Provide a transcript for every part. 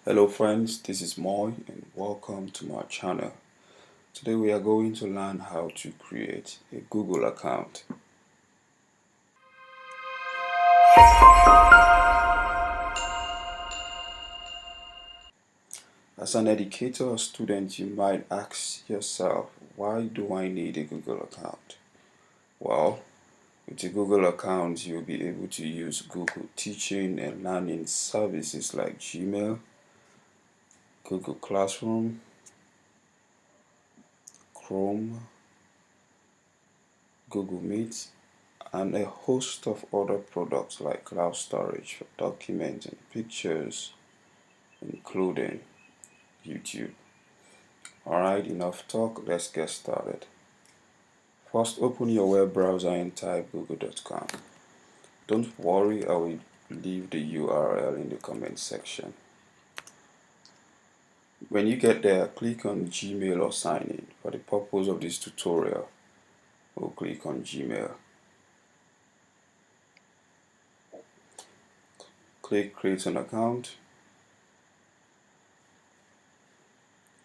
Hello friends, this is Moy and welcome to my channel. Today we are going to learn how to create a Google account. As an educator or student, you might ask yourself, why do I need a Google account? Well, with a Google account, you'll be able to use Google teaching and learning services like Gmail, Google Classroom, Chrome, Google Meet, and a host of other products like cloud storage for documents and pictures, including YouTube. Alright, enough talk, let's get started. First, open your web browser and type google.com. Don't worry, I will leave the URL in the comment section. When you get there, click on Gmail or sign in. For the purpose of this tutorial, we'll click on Gmail. Click create an account.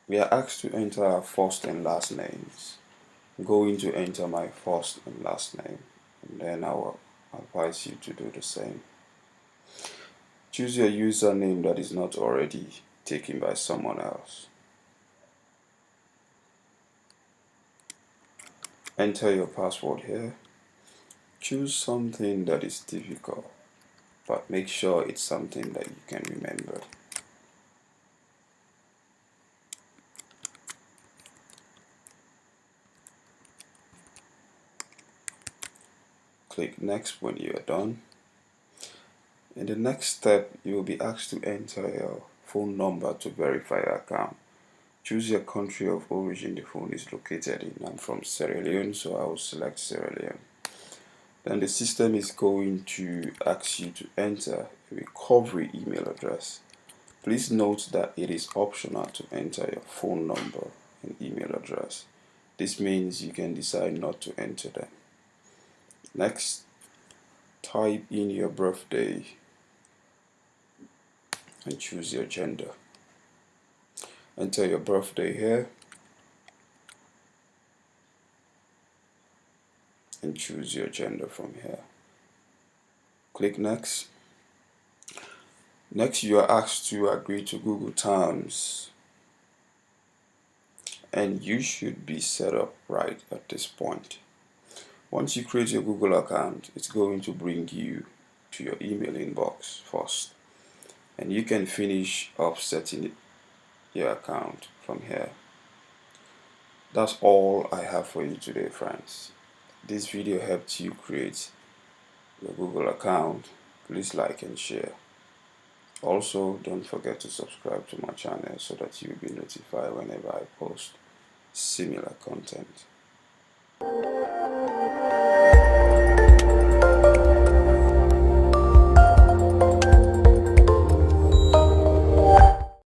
We are asked to enter our first and last names. I'm going to enter my first and last name, and then I will advise you to do the same. Choose your username that is not already taken by someone else. Enter your password here. Choose something that is difficult, but make sure it's something that you can remember. Click next when you are done. In the next step, you will be asked to enter your phone number to verify your account. Choose your country of origin the phone is located in. I'm from Sierra Leone, so I will select Sierra Leone. Then the system is going to ask you to enter a recovery email address. Please note that it is optional to enter your phone number and email address. This means you can decide not to enter them. Next, type in your birthday and choose your gender. Enter your birthday here and choose your gender from here. Click next. Next, you are asked to agree to Google terms, and you should be set up right at this point. Once you create your Google account, it's going to bring you to your email inbox first, and you can finish up setting your account from here. That's all I have for you today, friends. This video helped you create your Google account. Please like and share. Also, don't forget to subscribe to my channel so that you'll be notified whenever I post similar content.